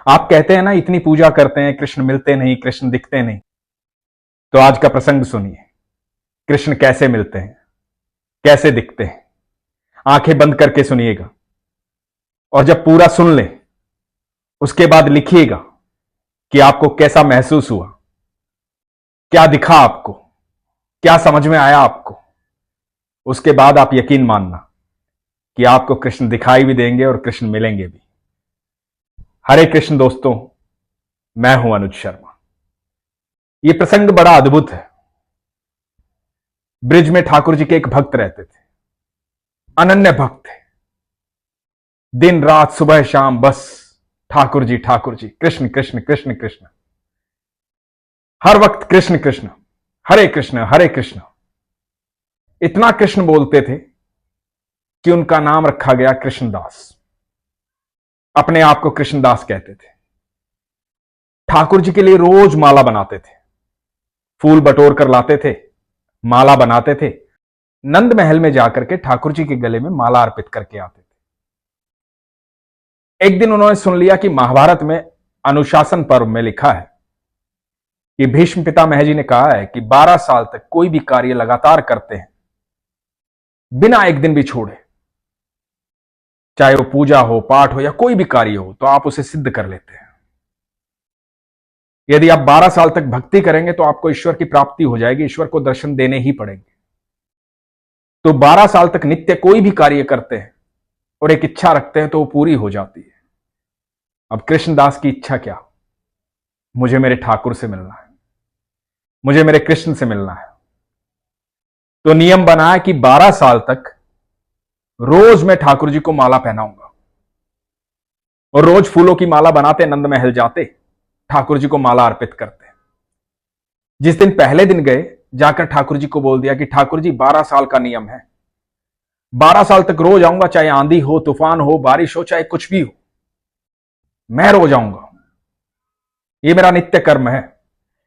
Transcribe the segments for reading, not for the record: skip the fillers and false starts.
आप कहते हैं ना, इतनी पूजा करते हैं, कृष्ण मिलते नहीं, कृष्ण दिखते नहीं। तो आज का प्रसंग सुनिए, कृष्ण कैसे मिलते हैं, कैसे दिखते हैं। आंखें बंद करके सुनिएगा और जब पूरा सुन ले उसके बाद लिखिएगा कि आपको कैसा महसूस हुआ, क्या दिखा आपको, क्या समझ में आया आपको। उसके बाद आप यकीन मानना कि आपको कृष्ण दिखाई भी देंगे और कृष्ण मिलेंगे भी। हरे कृष्ण दोस्तों, मैं हूं अनुज शर्मा। यह प्रसंग बड़ा अद्भुत है। ब्रिज में ठाकुर जी के एक भक्त रहते थे, अनन्य भक्त थे। दिन रात सुबह शाम बस ठाकुर जी कृष्ण कृष्ण कृष्ण कृष्ण, हर वक्त कृष्ण कृष्ण, हरे कृष्ण हरे कृष्ण। इतना कृष्ण बोलते थे कि उनका नाम रखा गया कृष्णदास। अपने आप को कृष्णदास कहते थे। ठाकुर जी के लिए रोज माला बनाते थे, फूल बटोर कर लाते थे, माला बनाते थे। नंद महल में जाकर के ठाकुर जी के गले में माला अर्पित करके आते थे। एक दिन उन्होंने सुन लिया कि महाभारत में अनुशासन पर्व में लिखा है कि भीष्म पितामह जी ने कहा है कि 12 साल तक कोई भी कार्य लगातार करते हैं बिना एक दिन भी छोड़े, चाहे वो पूजा हो, पाठ हो या कोई भी कार्य हो, तो आप उसे सिद्ध कर लेते हैं। यदि आप 12 साल तक भक्ति करेंगे तो आपको ईश्वर की प्राप्ति हो जाएगी, ईश्वर को दर्शन देने ही पड़ेंगे। तो 12 साल तक नित्य कोई भी कार्य करते हैं और एक इच्छा रखते हैं तो वो पूरी हो जाती है। अब कृष्णदास की इच्छा क्या? मुझे मेरे ठाकुर से मिलना है, मुझे मेरे कृष्ण से मिलना है। तो नियम बनाया कि 12 साल तक रोज मैं ठाकुर जी को माला पहनाऊंगा और रोज फूलों की माला बनाते, नंद महल जाते, ठाकुर जी को माला अर्पित करते। जिस दिन पहले दिन गए, जाकर ठाकुर जी को बोल दिया कि ठाकुर जी 12 साल का नियम है, 12 साल तक रोज आऊंगा, चाहे आंधी हो, तूफान हो, बारिश हो, चाहे कुछ भी हो, मैं रोज आऊंगा, ये मेरा नित्य कर्म है।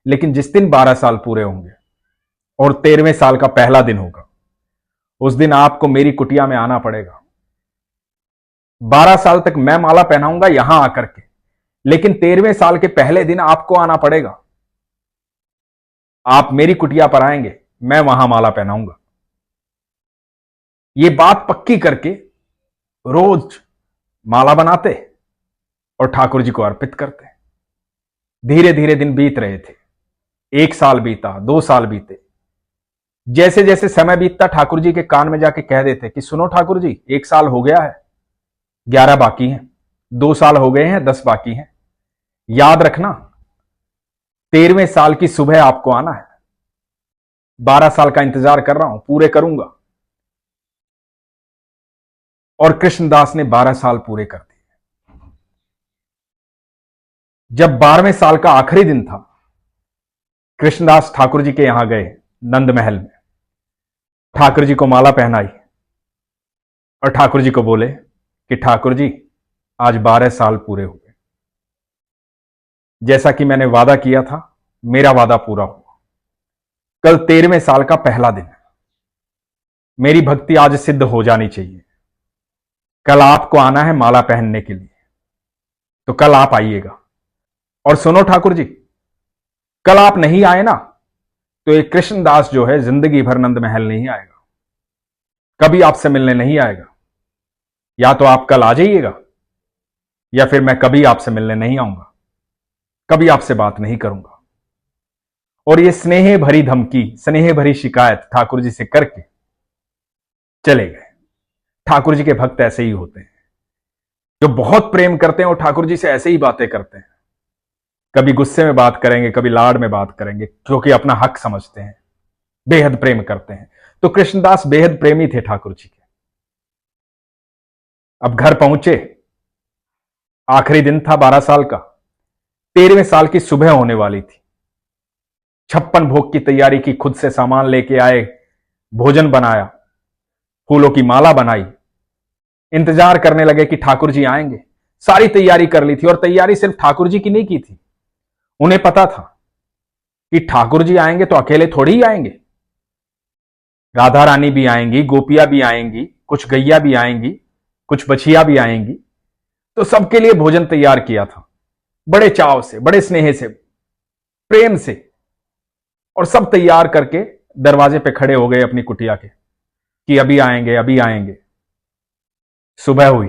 लेकिन जिस दिन 12 साल पूरे होंगे और 13वें साल का पहला दिन होगा, उस दिन आपको मेरी कुटिया में आना पड़ेगा। 12 साल तक मैं माला पहनाऊंगा यहां आकर के, लेकिन 13वें साल के पहले दिन आपको आना पड़ेगा। आप मेरी कुटिया पर आएंगे, मैं वहां माला पहनाऊंगा। ये बात पक्की करके रोज माला बनाते और ठाकुर जी को अर्पित करते। धीरे धीरे दिन बीत रहे थे। 1 साल बीता, 2 साल बीते। जैसे जैसे समय बीतता, ठाकुर जी के कान में जाके कह देते कि सुनो ठाकुर जी, 1 साल हो गया है, 11 बाकी हैं, 2 साल हो गए हैं, 10 बाकी हैं। याद रखना, 13वें साल की सुबह आपको आना है। 12 साल का इंतजार कर रहा हूं, पूरे करूंगा। और कृष्णदास ने 12 साल पूरे कर दिए। जब 12वें साल का आखिरी दिन था, कृष्णदास ठाकुर जी के यहां गए, नंद महल में। ठाकुर जी को माला पहनाई और ठाकुर जी को बोले कि ठाकुर जी, आज 12 साल पूरे हुए। जैसा कि मैंने वादा किया था, मेरा वादा पूरा हुआ। कल 13वें साल का पहला दिन है। मेरी भक्ति आज सिद्ध हो जानी चाहिए। कल आपको आना है माला पहनने के लिए, तो कल आप आइएगा। और सुनो ठाकुर जी, कल आप नहीं आए ना, तो एक कृष्णदास जो है जिंदगी भर नंद महल नहीं आएगा, कभी आपसे मिलने नहीं आएगा। या तो आप कल आ जाइएगा, या फिर मैं कभी आपसे मिलने नहीं आऊंगा, कभी आपसे बात नहीं करूंगा। और ये स्नेह भरी धमकी, स्नेह भरी शिकायत ठाकुर जी से करके चले गए। ठाकुर जी के भक्त ऐसे ही होते हैं, जो बहुत प्रेम करते हैं और ठाकुर जी से ऐसे ही बातें करते हैं। कभी गुस्से में बात करेंगे, कभी लाड में बात करेंगे, क्योंकि अपना हक समझते हैं, बेहद प्रेम करते हैं। तो कृष्णदास बेहद प्रेमी थे ठाकुर जी के। अब घर पहुंचे, आखिरी दिन था 12 साल का, 13वें साल की सुबह होने वाली थी। 56 भोग की तैयारी की, खुद से सामान लेके आए, भोजन बनाया, फूलों की माला बनाई, इंतजार करने लगे कि ठाकुर जी आएंगे। सारी तैयारी कर ली थी, और तैयारी सिर्फ ठाकुर जी की नहीं की थी। उन्हें पता था कि ठाकुर जी आएंगे तो अकेले थोड़ी ही आएंगे, राधा रानी भी आएंगी, गोपियां भी आएंगी, कुछ गैया भी आएंगी, कुछ बछिया भी आएंगी। तो सबके लिए भोजन तैयार किया था। बड़े चाव से, बड़े स्नेह से, प्रेम से, और सब तैयार करके दरवाजे पे खड़े हो गए अपनी कुटिया के कि अभी आएंगे, अभी आएंगे। सुबह हुई,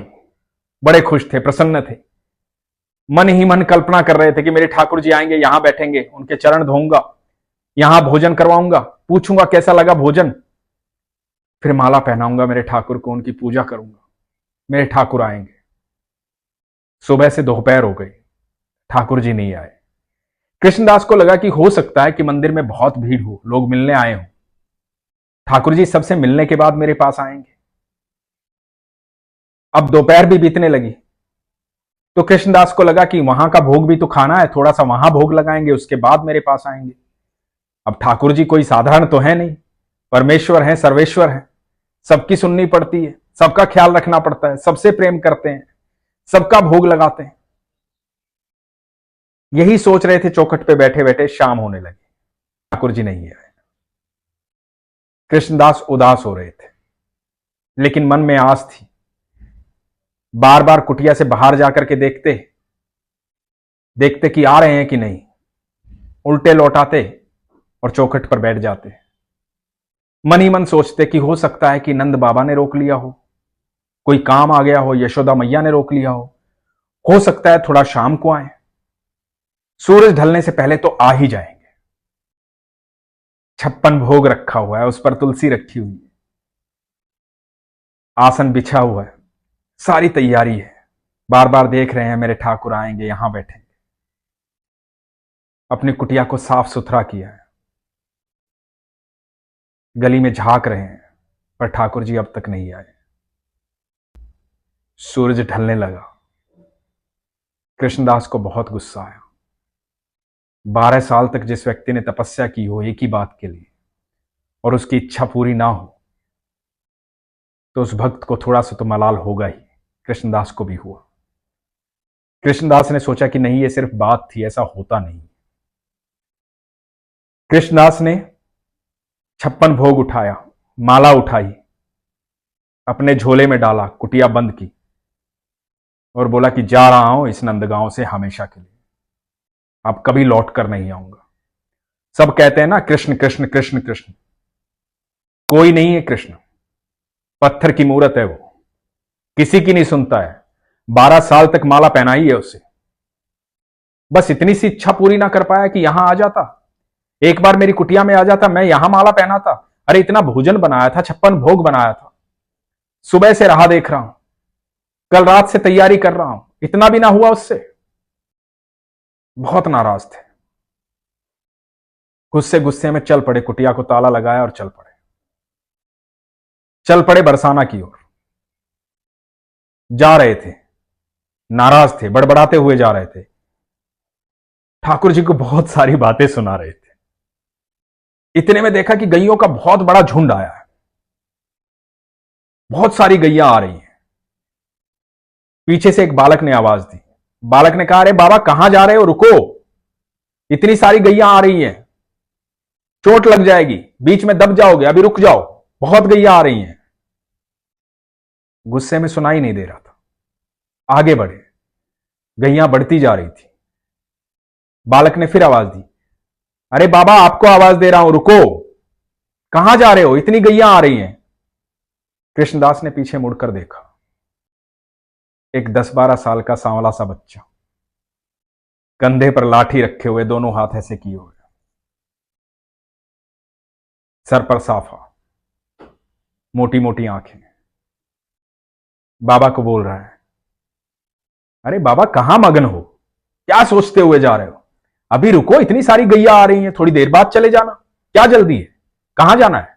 बड़े खुश थे, प्रसन्न थे, मन ही मन कल्पना कर रहे थे कि मेरे ठाकुर जी आएंगे, यहां बैठेंगे, उनके चरण धोऊंगा, यहां भोजन करवाऊंगा, पूछूंगा कैसा लगा भोजन, फिर माला पहनाऊंगा मेरे ठाकुर को, उनकी पूजा करूंगा, मेरे ठाकुर आएंगे। सुबह से दोपहर हो गई, ठाकुर जी नहीं आए। कृष्णदास को लगा कि हो सकता है कि मंदिर में बहुत भीड़ हो, लोग मिलने आए हों, ठाकुर जी सबसे मिलने के बाद मेरे पास आएंगे। अब दोपहर भी बीतने लगी, तो कृष्णदास को लगा कि वहां का भोग भी तो खाना है, थोड़ा सा वहां भोग लगाएंगे, उसके बाद मेरे पास आएंगे। अब ठाकुर जी कोई साधारण तो है नहीं, परमेश्वर है, सर्वेश्वर है, सबकी सुननी पड़ती है, सबका ख्याल रखना पड़ता है, सबसे प्रेम करते हैं, सबका भोग लगाते हैं। यही सोच रहे थे चौखट पे बैठे बैठे, शाम होने लगी, ठाकुर जी नहीं आए। कृष्णदास उदास हो रहे थे, लेकिन मन में आस थी। बार बार कुटिया से बाहर जाकर के देखते देखते कि आ रहे हैं कि नहीं, उल्टे लौटाते और चौखट पर बैठ जाते। मन ही मन सोचते कि हो सकता है कि नंद बाबा ने रोक लिया हो, कोई काम आ गया हो, यशोदा मैया ने रोक लिया हो सकता है थोड़ा शाम को आए, सूरज ढलने से पहले तो आ ही जाएंगे। 56 भोग रखा हुआ है, उस पर तुलसी रखी हुई है, आसन बिछा हुआ है, सारी तैयारी है। बार बार देख रहे हैं मेरे ठाकुर आएंगे, यहां बैठेंगे। अपनी कुटिया को साफ सुथरा किया है, गली में झांक रहे हैं, पर ठाकुर जी अब तक नहीं आए। सूरज ढलने लगा, कृष्णदास को बहुत गुस्सा आया। 12 साल तक जिस व्यक्ति ने तपस्या की हो एक ही बात के लिए, और उसकी इच्छा पूरी ना हो, तो उस भक्त को थोड़ा सा तो मलाल होगा ही। कृष्णदास को भी हुआ। कृष्णदास ने सोचा कि नहीं, ये सिर्फ बात थी, ऐसा होता नहीं। कृष्णदास ने 56 भोग उठाया, माला उठाई, अपने झोले में डाला, कुटिया बंद की और बोला कि जा रहा हूं इस नंदगांव से हमेशा के लिए, अब कभी लौट कर नहीं आऊंगा। सब कहते हैं ना कृष्ण कृष्ण कृष्ण कृष्ण, कोई नहीं है कृष्ण, पत्थर की मूरत है वो, किसी की नहीं सुनता है। 12 साल तक माला पहनाई है उसे, बस इतनी सी इच्छा पूरी ना कर पाया कि यहां आ जाता, एक बार मेरी कुटिया में आ जाता, मैं यहां माला पहनाता। अरे इतना भोजन बनाया था, 56 भोग बनाया था, सुबह से राह देख रहा हूं, कल रात से तैयारी कर रहा हूं, इतना भी ना हुआ उससे। बहुत नाराज थे, गुस्से गुस्से में चल पड़े, कुटिया को ताला लगाया और चल पड़े बरसाना की ओर। जा रहे थे, नाराज थे, बड़बड़ाते हुए जा रहे थे, ठाकुर जी को बहुत सारी बातें सुना रहे थे। इतने में देखा कि गैयों का बहुत बड़ा झुंड आया है, बहुत सारी गैया आ रही हैं। पीछे से एक बालक ने आवाज दी, बालक ने कहा, अरे बाबा कहां जा रहे हो, रुको, इतनी सारी गैया आ रही हैं, चोट लग जाएगी, बीच में दब जाओगे, अभी रुक जाओ, बहुत गैया आ रही हैं। गुस्से में सुनाई नहीं दे रहा था, आगे बढ़े, गैया बढ़ती जा रही थी। बालक ने फिर आवाज दी, अरे बाबा आपको आवाज दे रहा हूं, रुको, कहां जा रहे हो, इतनी गैया आ रही हैं। कृष्णदास ने पीछे मुड़कर देखा, एक 10-12 साल का सांवला सा बच्चा, कंधे पर लाठी रखे हुए, दोनों हाथ ऐसे किए हुए, सर पर साफा, मोटी मोटी आंखें, बाबा को बोल रहा है, अरे बाबा कहां मगन हो, क्या सोचते हुए जा रहे हो, अभी रुको, इतनी सारी गैया आ रही हैं, थोड़ी देर बाद चले जाना, क्या जल्दी है, कहां जाना है।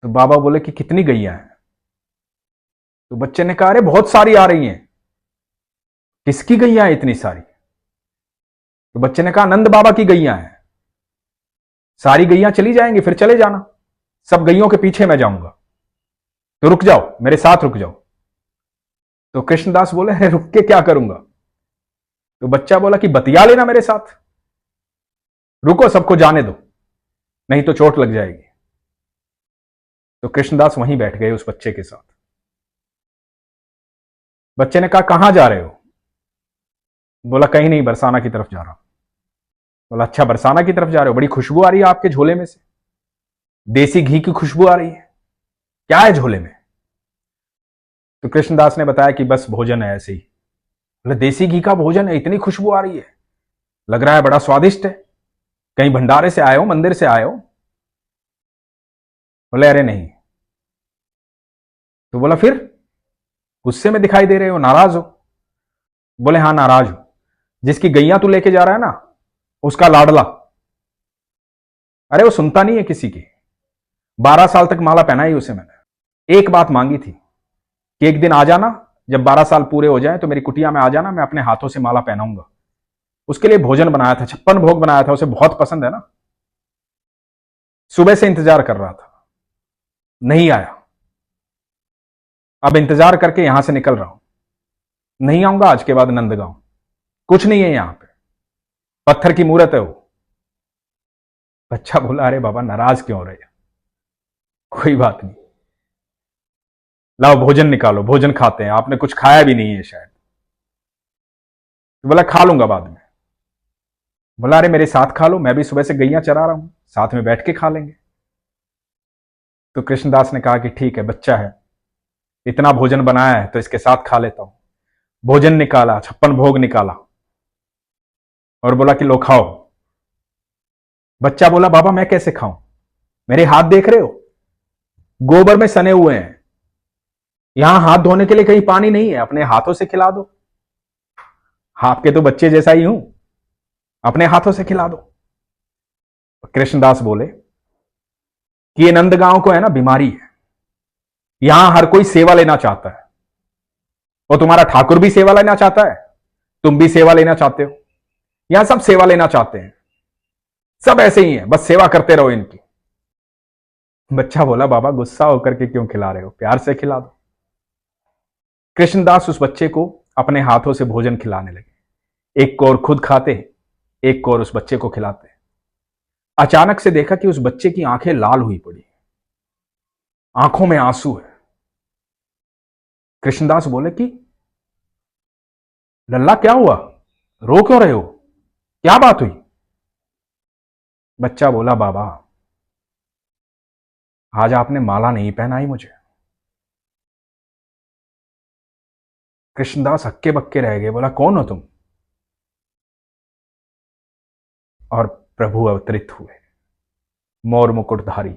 तो बाबा बोले कि कितनी गैया हैं। तो बच्चे ने कहा, अरे बहुत सारी आ रही हैं। किसकी गैया है इतनी सारी। तो बच्चे ने कहा, नंद बाबा की गैया हैं, सारी गैया चली जाएंगी, फिर चले जाना, सब गैयों के पीछे मैं जाऊंगा, तो रुक जाओ, मेरे साथ रुक जाओ। तो कृष्णदास बोले, अरे रुक के क्या करूंगा। तो बच्चा बोला कि बतिया लेना मेरे साथ, रुको सबको जाने दो, नहीं तो चोट लग जाएगी। तो कृष्णदास वहीं बैठ गए उस बच्चे के साथ। बच्चे ने कहा, कहां जा रहे हो। बोला कहीं नहीं, बरसाना की तरफ जा रहा हूं। बोला अच्छा, बरसाना की तरफ जा रहे हो, बड़ी खुशबू आ रही है आपके झोले में से, देसी घी की खुशबू आ रही है, क्या है झोले में? तो कृष्णदास ने बताया कि बस भोजन है ऐसे ही। बोले देसी घी का भोजन है, इतनी खुशबू आ रही है, लग रहा है बड़ा स्वादिष्ट है, कहीं भंडारे से आए हो, मंदिर से आए हो? बोले अरे नहीं। तो बोला फिर गुस्से में दिखाई दे रहे हो, नाराज हो? बोले हां नाराज हो, जिसकी गैया तू लेके जा रहा है ना, उसका लाडला। अरे वो सुनता नहीं है किसी की, 12 साल तक माला पहनाई उसे मैंने। एक बात मांगी थी कि एक दिन आ जाना, जब 12 साल पूरे हो जाए तो मेरी कुटिया में आ जाना, मैं अपने हाथों से माला पहनाऊंगा। उसके लिए भोजन बनाया था, 56 भोग बनाया था, उसे बहुत पसंद है ना। सुबह से इंतजार कर रहा था, नहीं आया। अब इंतजार करके यहां से निकल रहा हूं, नहीं आऊंगा आज के बाद नंदगांव, कुछ नहीं है यहां पे, पत्थर की मूर्त है वो। बच्चा बोला अरे बाबा नाराज क्यों हो रहे हैं, कोई बात नहीं, लाओ भोजन निकालो, भोजन खाते हैं, आपने कुछ खाया भी नहीं है शायद। तो बोला खा लूंगा बाद में। बोला अरे मेरे साथ खा लो, मैं भी सुबह से गैया चरा रहा हूं, साथ में बैठ के खा लेंगे। तो कृष्णदास ने कहा कि ठीक है, बच्चा है, इतना भोजन बनाया है तो इसके साथ खा लेता हूं। भोजन निकाला, 56 भोग निकाला और बोला कि लो खाओ। बच्चा बोला बाबा मैं कैसे खाऊं, मेरे हाथ देख रहे हो, गोबर में सने हुए हैं, यहां हाथ धोने के लिए कहीं पानी नहीं है, अपने हाथों से खिला दो। आपके तो बच्चे जैसा ही हूं, अपने हाथों से खिला दो। कृष्णदास बोले कि ये नंदगांव को है ना बीमारी है, यहां हर कोई सेवा लेना चाहता है, और तुम्हारा ठाकुर भी सेवा लेना चाहता है, तुम भी सेवा लेना चाहते हो, यहां सब सेवा लेना चाहते हैं, सब ऐसे ही हैं, बस सेवा करते रहो इनकी। बच्चा बोला बाबा गुस्सा होकर के क्यों खिला रहे हो, प्यार से खिला दो। कृष्णदास उस बच्चे को अपने हाथों से भोजन खिलाने लगे, एक कोर खुद खाते, एक कोर उस बच्चे को खिलाते। अचानक से देखा कि उस बच्चे की आंखें लाल हुई पड़ी, आंखों में आंसू है। कृष्णदास बोले कि लल्ला क्या हुआ, रो क्यों रहे हो, क्या बात हुई? बच्चा बोला बाबा आज आपने माला नहीं पहनाई मुझे। कृष्णदास हक्के बक्के रह गए, बोला कौन हो तुम? और प्रभु अवतरित हुए, मोर मुकुटधारी,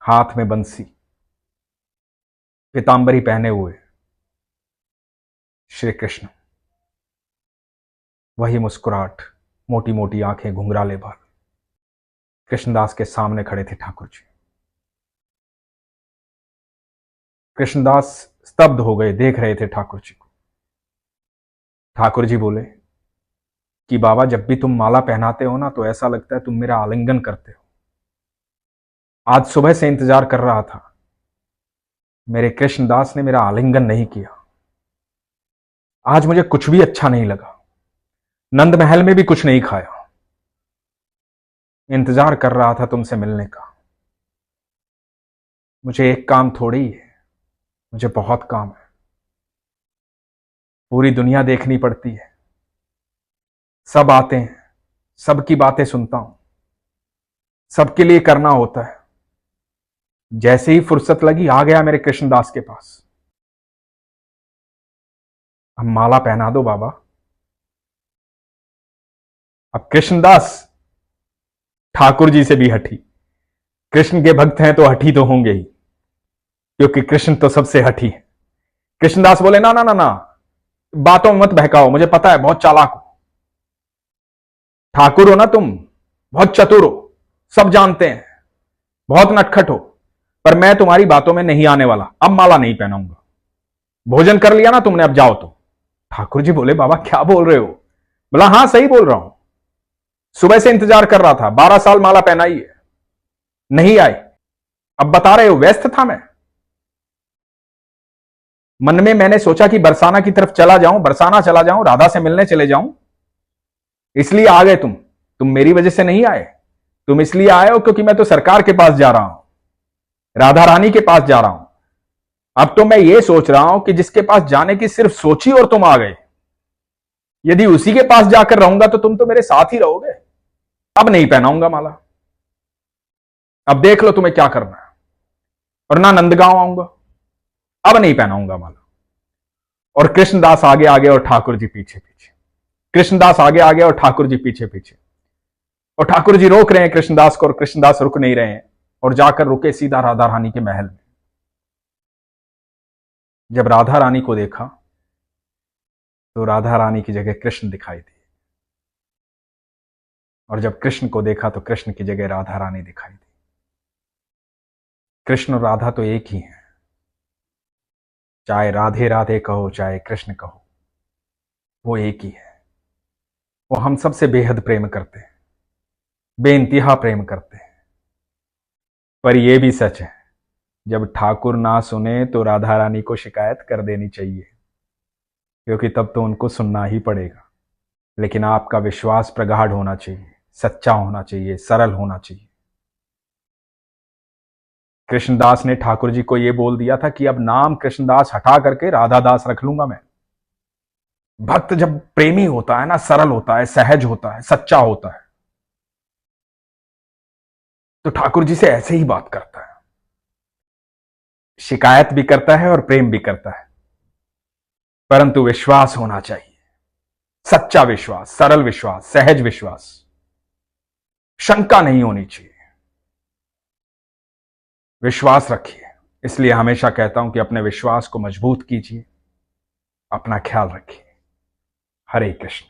हाथ में बंसी, पीतांबरी पहने हुए श्री कृष्ण, वही मुस्कुराहट, मोटी मोटी आंखें, घुंघराले बाल। कृष्णदास के सामने खड़े थे ठाकुर जी। कृष्णदास स्तब्ध हो गए, देख रहे थे ठाकुर जी को। ठाकुर जी बोले कि बाबा जब भी तुम माला पहनाते हो ना तो ऐसा लगता है तुम मेरा आलिंगन करते हो। आज सुबह से इंतजार कर रहा था, मेरे कृष्णदास ने मेरा आलिंगन नहीं किया, आज मुझे कुछ भी अच्छा नहीं लगा, नंद महल में भी कुछ नहीं खाया, इंतजार कर रहा था तुमसे मिलने का। मुझे एक काम थोड़ी है, मुझे बहुत काम है, पूरी दुनिया देखनी पड़ती है, सब आते हैं, सबकी बातें सुनता हूं, सबके लिए करना होता है। जैसे ही फुर्सत लगी आ गया मेरे कृष्णदास के पास। अब माला पहना दो बाबा। अब कृष्णदास ठाकुर जी से भी हठी, कृष्ण के भक्त हैं तो हठी तो होंगे ही, क्योंकि कृष्ण तो सबसे हठी है। कृष्णदास बोले ना ना ना ना, बातों में मत बहकाओ, मुझे पता है बहुत चालाक हो, ठाकुर हो ना तुम, बहुत चतुर हो, सब जानते हैं, बहुत नटखट हो, पर मैं तुम्हारी बातों में नहीं आने वाला, अब माला नहीं पहनाऊंगा। भोजन कर लिया ना तुमने, अब जाओ तुम। ठाकुर जी बोले बाबा क्या बोल रहे हो? बोला हां सही बोल रहा हूं, सुबह से इंतजार कर रहा था, 12 साल माला पहनाई है, नहीं आए, अब बता रहे हो व्यस्त था मैं। मन में मैंने सोचा कि बरसाना की तरफ चला जाऊं, बरसाना चला जाऊं, राधा से मिलने चले जाऊं, इसलिए आ गए तुम मेरी वजह से नहीं आए, तुम इसलिए आए हो क्योंकि मैं तो सरकार के पास जा रहा हूं, राधा रानी के पास जा रहा हूं। अब तो मैं ये सोच रहा हूं कि जिसके पास जाने की सिर्फ सोची और तुम आ गए, यदि उसी के पास जाकर रहूंगा तो तुम तो मेरे साथ ही रहोगे। अब नहीं पहनाऊंगा माला, अब देख लो तुम्हें क्या करना है। और ना नंदगांव आऊंगा, अब नहीं पहनाऊंगा माला। और कृष्णदास आगे आगे और ठाकुर जी पीछे पीछे, कृष्णदास आगे आगे और ठाकुर जी पीछे पीछे। और ठाकुर जी रोक रहे हैं कृष्णदास को, और कृष्णदास रुक नहीं रहे हैं, और जाकर रुके सीधा राधा रानी के महल में। जब राधा रानी को देखा तो राधा रानी की जगह कृष्ण दिखाई दी, और जब कृष्ण को देखा तो कृष्ण की जगह राधा रानी दिखाई दी। कृष्ण और राधा तो एक ही हैं, चाहे राधे राधे कहो चाहे कृष्ण कहो, वो एक ही है। वो हम सबसे बेहद प्रेम करते हैं, बेइंतहा प्रेम करते हैं। पर यह भी सच है, जब ठाकुर ना सुने तो राधा रानी को शिकायत कर देनी चाहिए, क्योंकि तब तो उनको सुनना ही पड़ेगा। लेकिन आपका विश्वास प्रगाढ़ होना चाहिए, सच्चा होना चाहिए, सरल होना चाहिए। कृष्णदास ने ठाकुर जी को यह बोल दिया था कि अब नाम कृष्णदास हटा करके राधादास रख लूंगा मैं। भक्त जब प्रेमी होता है ना, सरल होता है, सहज होता है, सच्चा होता है, तो ठाकुर जी से ऐसे ही बात करता है, शिकायत भी करता है और प्रेम भी करता है। परंतु विश्वास होना चाहिए, सच्चा विश्वास, सरल विश्वास, सहज विश्वास, शंका नहीं होनी चाहिए। विश्वास रखिए। इसलिए हमेशा कहता हूं कि अपने विश्वास को मजबूत कीजिए, अपना ख्याल रखिए। हरे कृष्ण।